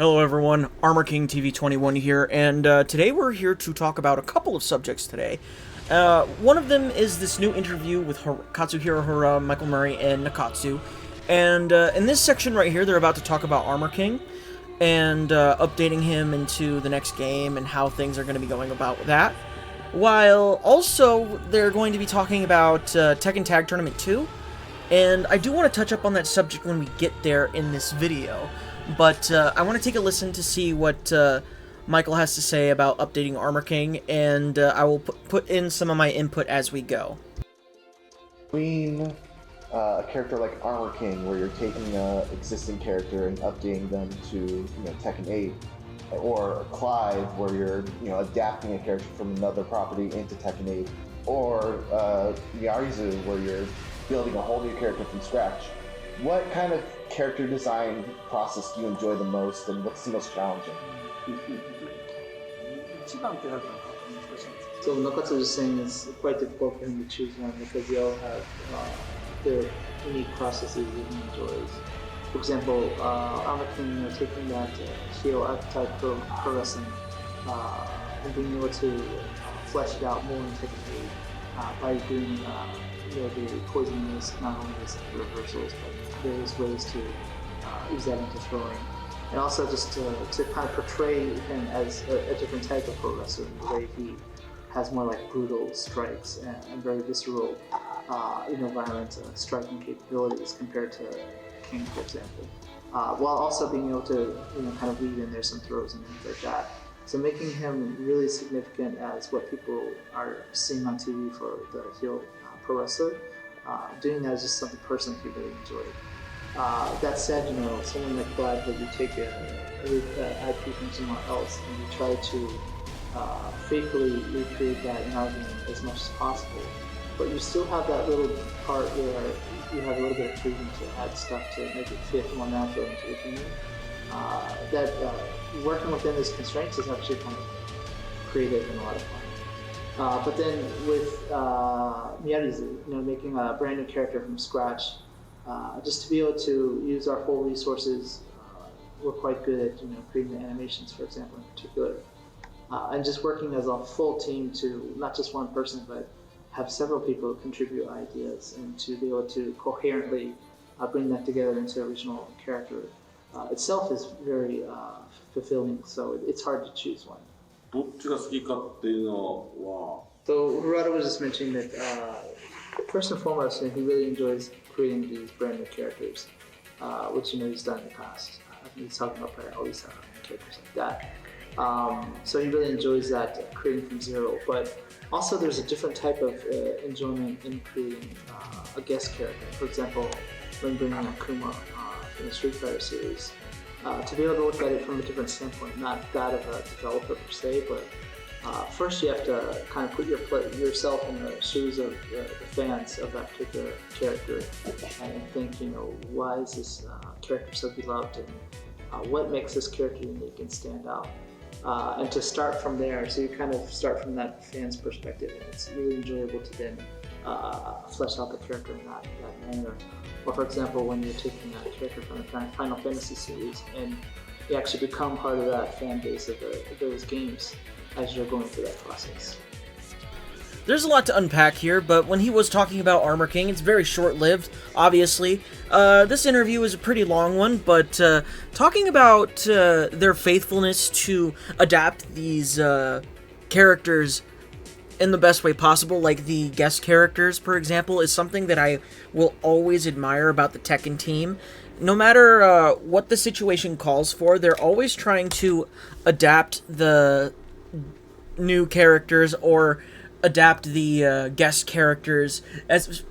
Hello everyone, Armor King TV21 here, and today we're here to talk about a couple of subjects today. One of them is this new interview with Katsuhiro Hara, Michael Murray, and Nakatsu. And in this section right here, they're about to talk about Armor King, and updating him into the next game and how things are going to be going about that. While also, they're going to be talking about Tekken Tag Tournament 2, and I do want to touch up on that subject when we get there in this video. But I want to take a listen to see what Michael has to say about updating Armor King, and I will put in some of my input as we go. Between a character like Armor King, where you're taking an existing character and updating them to Tekken 8, or Clive, where you're adapting a character from another property into Tekken 8, or Miarizu, where you're building a whole new character from scratch. What kind of character design process do you enjoy the most, and what's the most challenging? So Nakatsu was saying it's quite difficult for him to choose one because they all have their unique processes that he enjoys. For example, Armor King, taking that heel archetype for wrestling and being able to flesh it out more in Tekken 8 by doing the poisonous, not only as reversals, but various ways to use that into throwing. And also just to kind of portray him as a different type of pro wrestler in the way he has more like brutal strikes and very visceral, violent striking capabilities compared to King, for example. While also being able to kind of weave in there some throws and things like that. So making him really significant as what people are seeing on TV for the heel pro wrestler, doing that is just something personally he really enjoyed. That said, someone like Clive, that you take a IP from somewhere else and you try to faithfully recreate that in our game as much as possible, but you still have that little part where you have a little bit of freedom to add stuff to make it fit more natural into the game. That working within these constraints is actually kind of creative and a lot of fun. But then with Miarizu, making a brand new character from scratch, just to be able to use our full resources, we're quite good at creating the animations, for example, in particular, and just working as a full team to not just one person, but have several people contribute ideas and to be able to coherently bring that together into the original character itself is very fulfilling. So it's hard to choose one. どっちが好きかっていうのは So Hirata was just mentioning that first and foremost, he really enjoys creating these brand new characters, which he's done in the past. He's talking about Elisa and characters like that. So he really enjoys that creating from zero. But also, there's a different type of enjoyment in creating a guest character. For example, when bringing Akuma from the Street Fighter series, to be able to look at it from a different standpoint, not that of a developer per se, but first you have to kind of put yourself in the shoes of the fans of that particular character and think, why is this character so beloved, and what makes this character unique and stand out? And to start from there, so you kind of start from that fan's perspective, and it's really enjoyable to then flesh out the character in that manner. Or for example, when you're taking that character from the Final Fantasy series and you actually become part of that fan base of those games as you're going through that process. There's a lot to unpack here, but when he was talking about Armor King, it's very short-lived, obviously. This interview is a pretty long one, but talking about their faithfulness to adapt these characters in the best way possible, like the guest characters, for example, is something that I will always admire about the Tekken team. No matter what the situation calls for, they're always trying to adapt the new characters or adapt the guest characters as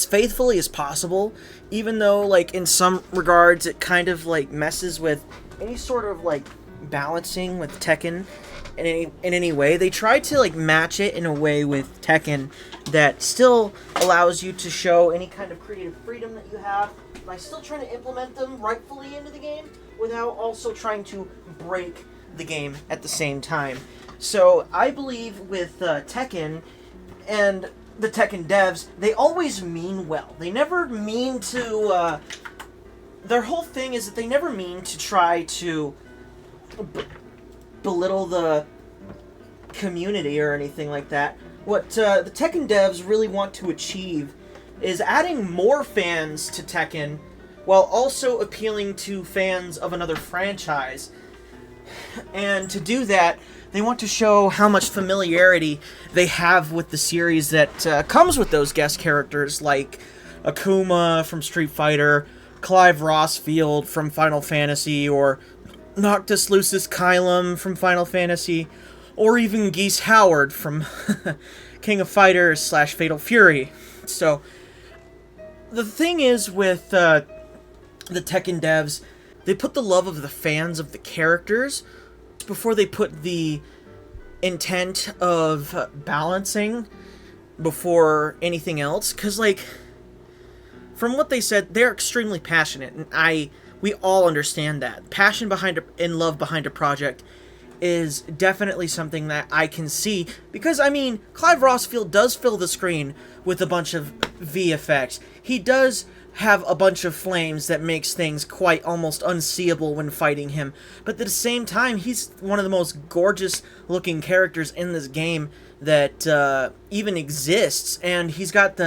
faithfully as possible, even though, like, in some regards it kind of like messes with any sort of like balancing with Tekken in any way. They try to like match it in a way with Tekken that still allows you to show any kind of creative freedom that you have by still trying to implement them rightfully into the game without also trying to break the game at the same time. So I believe with Tekken and the Tekken devs, they always mean well. They never mean to their whole thing is that they never mean to try to belittle the community or anything like that. What the Tekken devs really want to achieve is adding more fans to Tekken while also appealing to fans of another franchise. And to do that, they want to show how much familiarity they have with the series that comes with those guest characters like Akuma from Street Fighter, Clive Rossfield from Final Fantasy, or Noctis Lucis Kylum from Final Fantasy, or even Geese Howard from King of Fighters / Fatal Fury. So, the thing is with the Tekken devs, they put the love of the fans of the characters before they put the intent of balancing before anything else. Because, like, from what they said, they're extremely passionate, and we all understand that. Passion behind and love behind a project is definitely something that I can see, because, I mean, Clive Rossfield does fill the screen with a bunch of VFX. He does have a bunch of flames that makes things quite almost unseeable when fighting him, but at the same time, he's one of the most gorgeous looking characters in this game that even exists, and he's got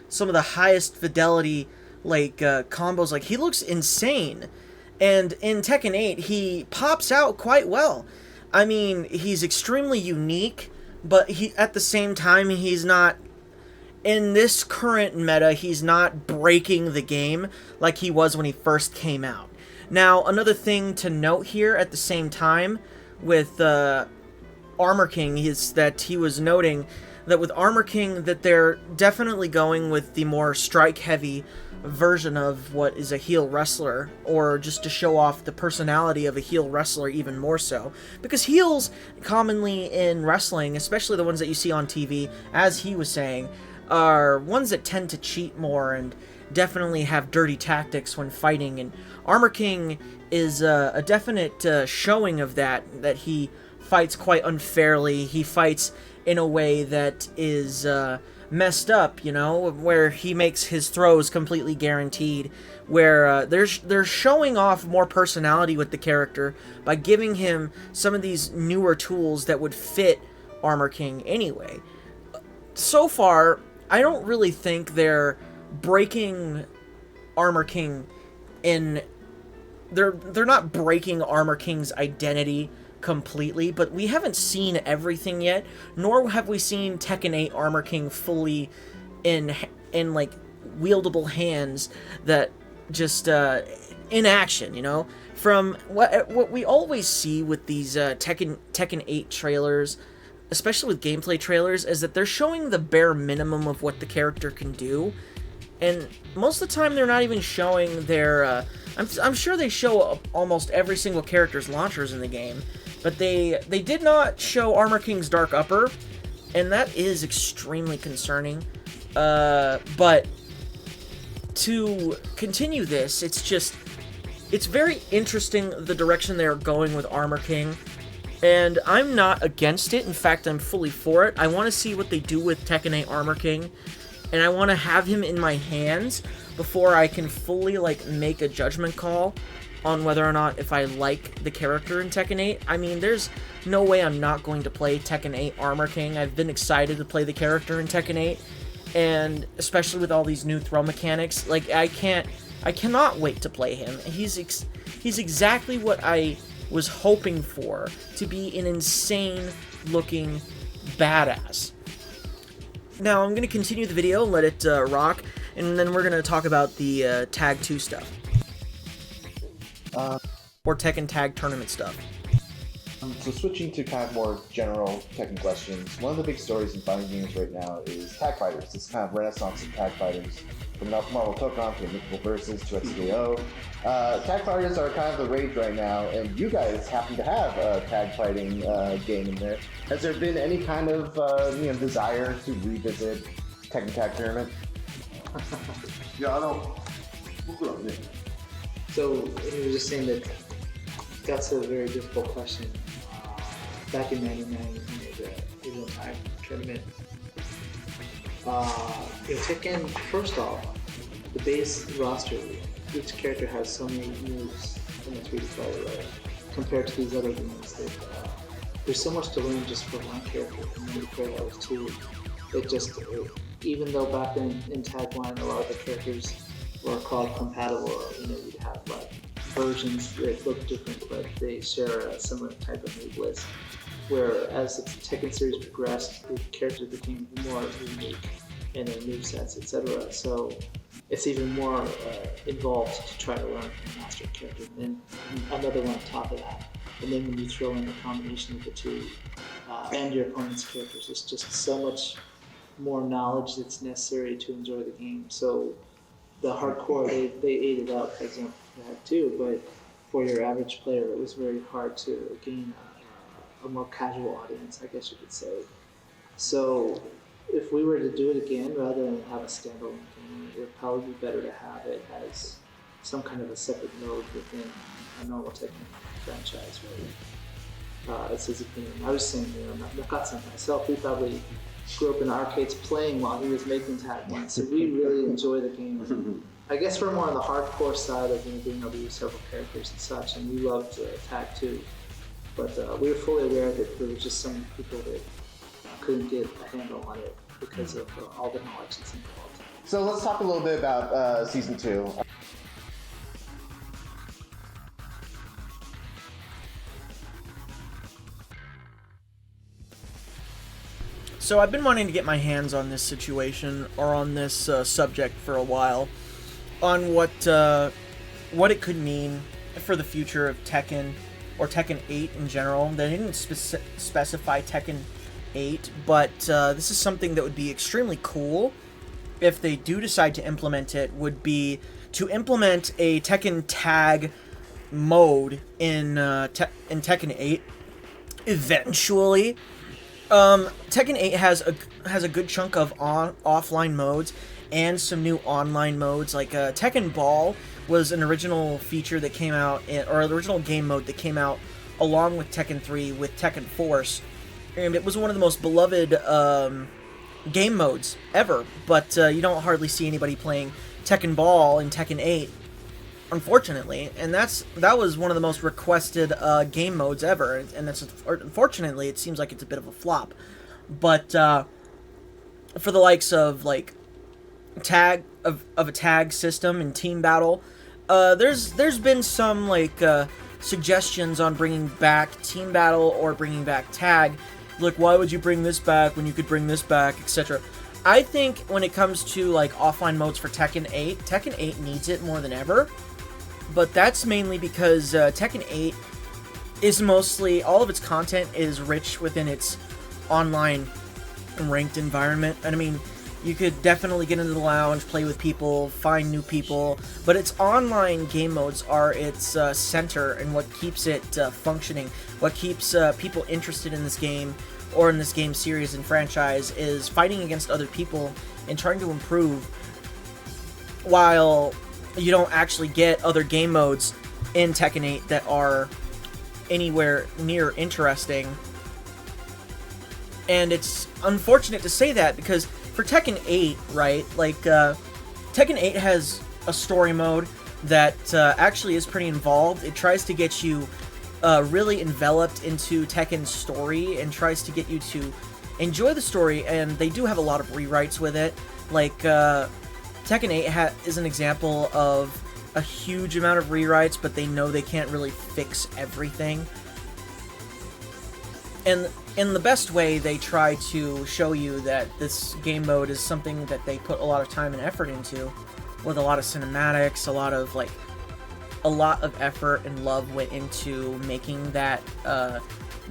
some of the highest fidelity combos. Like, he looks insane, and in Tekken 8 he pops out quite well. I mean, he's extremely unique, but at the same time, he's not, in this current meta, he's not breaking the game like he was when he first came out. Now, another thing to note here at the same time with Armor King is that he was noting that with Armor King that they're definitely going with the more strike-heavy version of what is a heel wrestler, or just to show off the personality of a heel wrestler even more so. Because heels, commonly in wrestling, especially the ones that you see on TV, as he was saying, are ones that tend to cheat more and definitely have dirty tactics when fighting, and Armor King is a definite showing of that he fights quite unfairly. He fights in a way that is messed up, you know, where he makes his throws completely guaranteed, where they're showing off more personality with the character by giving him some of these newer tools that would fit Armor King anyway. So far, I don't really think they're breaking Armor King in... They're not breaking Armor King's identity completely, but we haven't seen everything yet, nor have we seen Tekken 8 Armor King fully in like wieldable hands that just in action, you know. From what we always see with these Tekken 8 trailers, especially with gameplay trailers, is that they're showing the bare minimum of what the character can do, and most of the time they're not even showing their I'm sure they show almost every single character's launchers in the game, but they did not show Armor King's Dark Upper, and that is extremely concerning. But to continue this, it's very interesting the direction they're going with Armor King, and I'm not against it. In fact, I'm fully for it. I want to see what they do with Tekken 8 Armor King, and I want to have him in my hands before I can fully, like, make a judgment call on whether or not if I like the character in Tekken 8. I mean, there's no way I'm not going to play Tekken 8 Armor King. I've been excited to play the character in Tekken 8, and especially with all these new throw mechanics, like, I cannot wait to play him. He's exactly what I was hoping for, to be an insane-looking badass. Now, I'm going to continue the video, let it rock, and then we're going to talk about the Tag 2 stuff. Or Tekken Tag Tournament stuff. So switching to kind of more general Tekken questions, one of the big stories in fighting games right now is tag fighters. This kind of renaissance of tag fighters, from Marvel Tokon to Mythical Versus to XKO. Tag fighters are kind of the rage right now, and you guys happen to have a tag fighting game in there. Has there been any kind of desire to revisit Tekken Tag Tournament? So he was just saying that that's a very difficult question. Back in '99, the FINAL Tag Tournament. Tekken, first off, the base roster, each character has so many moves, so much way to play, right? compared to these other games, that there's so much to learn just for one character, and then you play that with two. Even though back in Tag 1, a lot of the characters were called compatible, you'd have like versions that look different, but they share a similar type of move list. Where as the Tekken series progressed, the characters became more unique in their movesets, etc. So it's even more involved to try to learn and master a character. And then another one on top of that. And then when you throw in the combination of the two and your opponent's characters, it's just so much more knowledge that's necessary to enjoy the game. So the hardcore, they ate it up, for example, for that too, but for your average player, it was very hard to gain a more casual audience, I guess you could say. So if we were to do it again, rather than have a standalone game, it would probably be better to have it as some kind of a separate mode within a normal Tekken franchise, really. That's his opinion. I was saying, Nakatsu myself, we probably grew up in the arcades playing while he was making Tag 1, so we really enjoy the game. I guess we're more on the hardcore side of being able to use several characters and such, and we loved Tag 2. But we were fully aware that there was just some people that couldn't get a handle on it because of all the knowledge that's involved. So let's talk a little bit about Season 2. So I've been wanting to get my hands on this situation, or on this subject for a while, on what it could mean for the future of Tekken, or Tekken 8 in general. They didn't specify Tekken 8, but this is something that would be extremely cool if they do decide to implement it, would be to implement a Tekken Tag mode in Tekken 8 eventually. Tekken 8 has a good chunk of offline modes and some new online modes, like Tekken Ball was an original feature that came out, or an original game mode that came out along with Tekken 3 with Tekken Force, and it was one of the most beloved game modes ever, but you don't hardly see anybody playing Tekken Ball in Tekken 8, unfortunately, and that was one of the most requested game modes ever, and that's, unfortunately, it seems like it's a bit of a flop. But for the likes of like a tag system and team battle, there's been some like suggestions on bringing back team battle or bringing back tag. Like, why would you bring this back when you could bring this back, etc. I think when it comes to like offline modes for Tekken 8 needs it more than ever. But that's mainly because Tekken 8 is mostly, all of its content is rich within its online ranked environment. And I mean, you could definitely get into the lounge, play with people, find new people, but its online game modes are its center and what keeps it functioning. What keeps people interested in this game, or in this game series and franchise, is fighting against other people and trying to improve, while you don't actually get other game modes in Tekken 8 that are anywhere near interesting. And it's unfortunate to say that, because for Tekken 8, right, like, Tekken 8 has a story mode that actually is pretty involved. It tries to get you really enveloped into Tekken's story and tries to get you to enjoy the story, and they do have a lot of rewrites with it. Like, Tekken 8 is an example of a huge amount of rewrites, but they know they can't really fix everything. And in the best way, they try to show you that this game mode is something that they put a lot of time and effort into, with a lot of cinematics, a lot of effort and love went into making that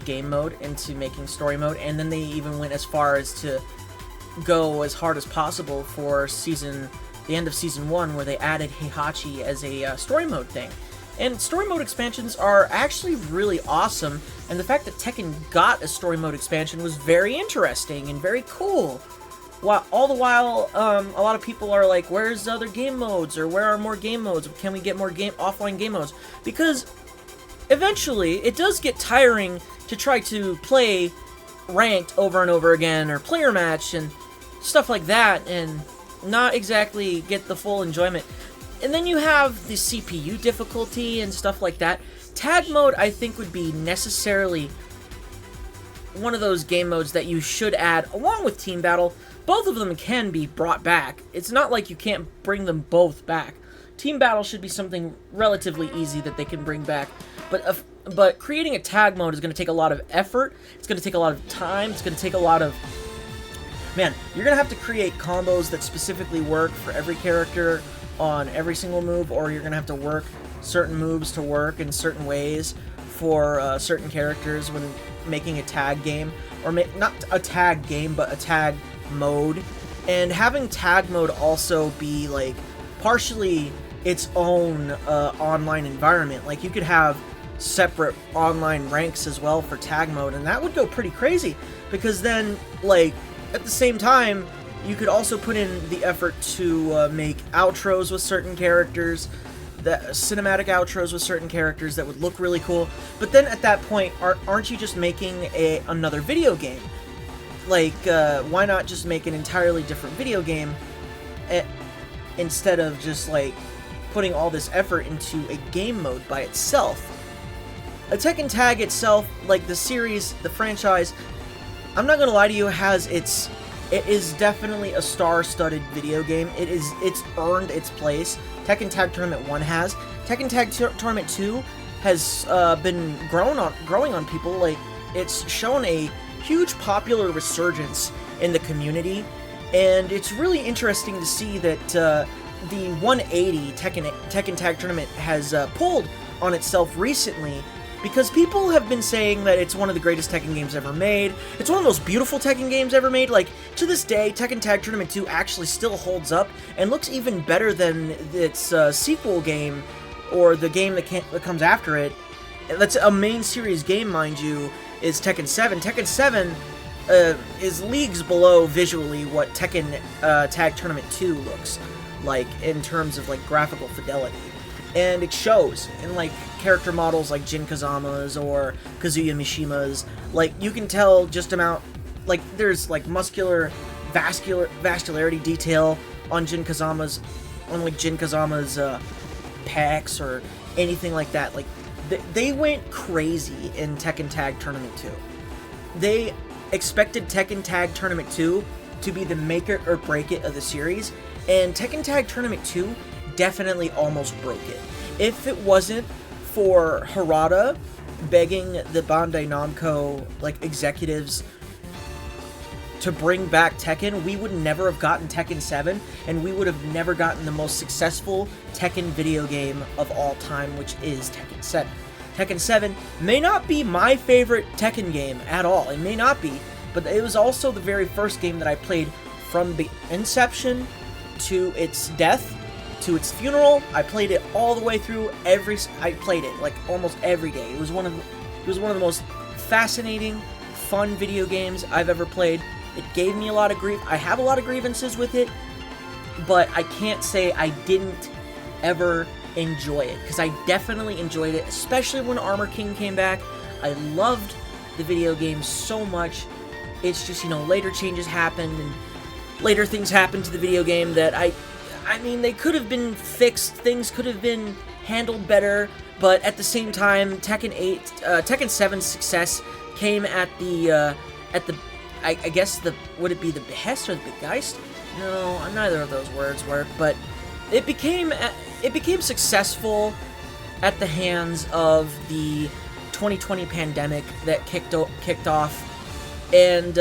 game mode, into making story mode, and then they even went as far as to go as hard as possible for the end of Season 1, where they added Heihachi as a story mode thing. And story mode expansions are actually really awesome, and the fact that Tekken got a story mode expansion was very interesting and very cool. All the while, a lot of people are like, where's other game modes, or where are more game modes? Can we get more offline game modes? Because eventually, it does get tiring to try to play ranked over and over again, or player match, and stuff like that, and not exactly get the full enjoyment. And then you have the CPU difficulty and stuff like that. Tag mode, I think, would be necessarily one of those game modes that you should add along with Team Battle. Both of them can be brought back. It's not like you can't bring them both back. Team Battle should be something relatively easy that they can bring back, but creating a tag mode is going to take a lot of effort. It's going to take a lot of time. It's going to take a lot of... Man, you're going to have to create combos that specifically work for every character on every single move, or you're going to have to work certain moves to work in certain ways for certain characters when making a tag game. Or not a tag game, but a tag mode. And having tag mode also be, like, partially its own online environment. Like, you could have separate online ranks as well for tag mode, and that would go pretty crazy, because then, like, at the same time, you could also put in the effort to make outros with certain characters, that cinematic outros with certain characters that would look really cool. But then at that point, aren't you just making another video game? Like, why not just make an entirely different video game instead of just, like, putting all this effort into a game mode by itself? A Tekken Tag itself, like the series, the franchise, I'm not gonna lie to you, it is definitely a star-studded video game. It's earned its place. Tekken Tag Tournament 1 has. Tekken Tag Tournament 2 has been growing on people. Like, it's shown a huge popular resurgence in the community, and it's really interesting to see that the 180 Tekken Tag Tournament has pulled on itself recently, because people have been saying that it's one of the greatest Tekken games ever made. It's one of the most beautiful Tekken games ever made. Like, to this day, Tekken Tag Tournament 2 actually still holds up and looks even better than its sequel game, or the game that comes after it. That's a main series game, mind you, is Tekken 7. Tekken 7 is leagues below visually what Tekken Tag Tournament 2 looks like in terms of, like, graphical fidelity. And it shows in, like, character models like Jin Kazama's or Kazuya Mishima's. Like, you can tell just like, there's, like, vascularity detail on Jin Kazama's pecs or anything like that. Like, they went crazy in Tekken Tag Tournament 2. They expected Tekken Tag Tournament 2 to be the make it or break it of the series, and Tekken Tag Tournament 2 definitely almost broke it. If it wasn't for Harada begging the Bandai Namco, like, executives to bring back Tekken, we would never have gotten Tekken 7, and we would have never gotten the most successful Tekken video game of all time, which is Tekken 7. Tekken 7 may not be my favorite Tekken game at all, it may not be, but it was also the very first game that I played from the inception to its death, to its funeral. I played it all the way through. I played it like almost every day. It was one of the most fascinating, fun video games I've ever played. It gave me a lot of grief. I have a lot of grievances with it, but I can't say I didn't ever enjoy it, because I definitely enjoyed it, especially when Armor King came back. I loved the video game so much. It's just, you know, later changes happened, and later things happened to the video game that I mean, they could have been fixed, things could have been handled better, but at the same time, Tekken 7's success came at the, I guess would it be the behest or the begeist? No, neither of those words work, but it became successful at the hands of the 2020 pandemic that kicked off, and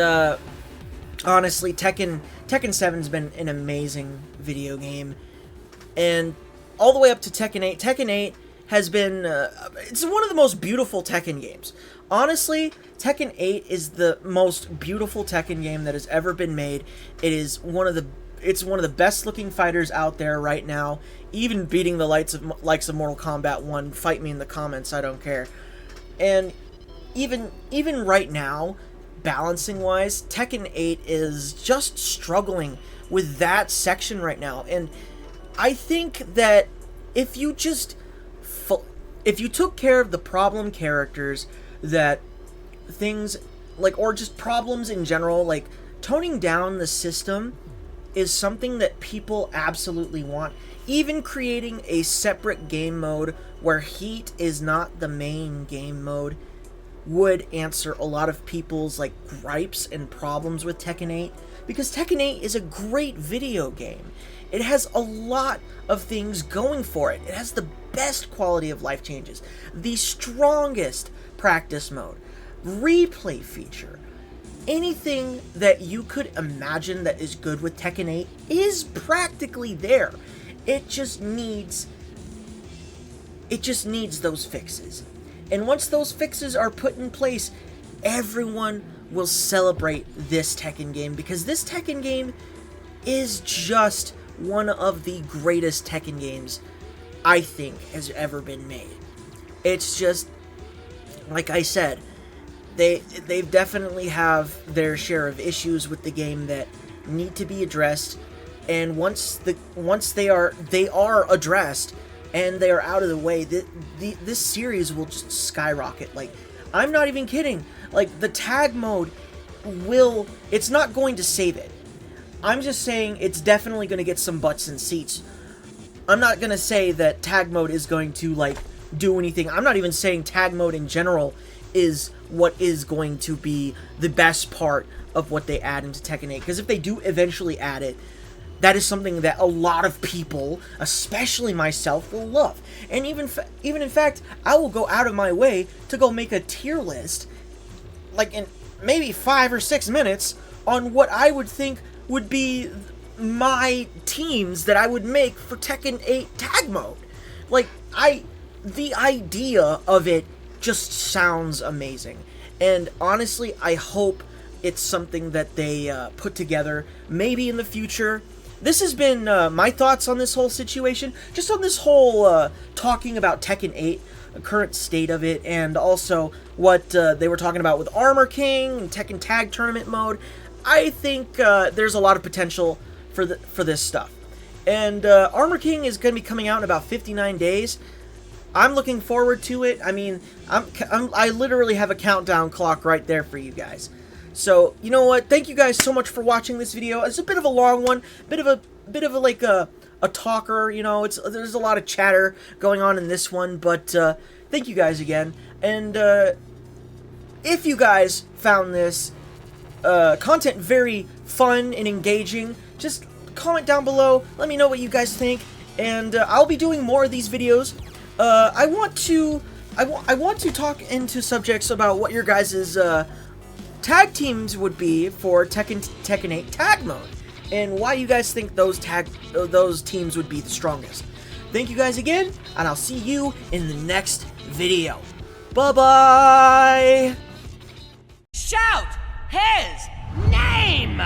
honestly, Tekken 7's been an amazing video game, and all the way up to Tekken 8. Tekken 8 has been, it's one of the most beautiful Tekken games. Honestly, Tekken 8 is the most beautiful Tekken game that has ever been made. It's one of the best looking fighters out there right now, even beating the likes of Mortal Kombat 1. Fight me in the comments, I don't care. And even right now, balancing wise, Tekken 8 is just struggling with that section right now. And I think that if you took care of the problem characters, that things like, or just problems in general, like toning down the system is something that people absolutely want. Even creating a separate game mode where Heat is not the main game mode would answer a lot of people's like gripes and problems with Tekken 8, because Tekken 8 is a great video game. It has a lot of things going for it. It has the best quality of life changes, the strongest practice mode, replay feature. Anything that you could imagine that is good with Tekken 8 is practically there. It just needs those fixes. And once those fixes are put in place, everyone will celebrate this Tekken game, because this Tekken game is just one of the greatest Tekken games I think has ever been made. It's just, like I said, they definitely have their share of issues with the game that need to be addressed, and once they are addressed and they are out of the way, this series will just skyrocket. Like, I'm not even kidding. Like, the tag mode it's not going to save it. I'm just saying it's definitely going to get some butts in seats. I'm not going to say that tag mode is going to, like, do anything. I'm not even saying tag mode in general is what is going to be the best part of what they add into Tekken 8, because if they do eventually add it, that is something that a lot of people, especially myself, will love. And even in fact, I will go out of my way to go make a tier list, like in maybe 5 or 6 minutes, on what I would think would be my teams that I would make for Tekken 8 tag mode. Like, the idea of it just sounds amazing. And honestly, I hope it's something that they put together maybe in the future. This has been my thoughts on this whole situation, just on this whole talking about Tekken 8, the current state of it, and also what they were talking about with Armor King and Tekken Tag Tournament mode. I think there's a lot of potential for this stuff. And Armor King is going to be coming out in about 59 days. I'm looking forward to it. I mean, I literally have a countdown clock right there for you guys. So, you know what? Thank you guys so much for watching this video. It's a bit of a long one, bit of a like a talker, you know. There's a lot of chatter going on in this one, but thank you guys again. And if you guys found this content very fun and engaging, just comment down below. Let me know what you guys think, and I'll be doing more of these videos. I want to talk into subjects about what your guys' tag teams would be for Tekken 8 tag mode, and why you guys think those teams would be the strongest. Thank you guys again, and I'll see you in the next video. Bye-bye! Shout his name!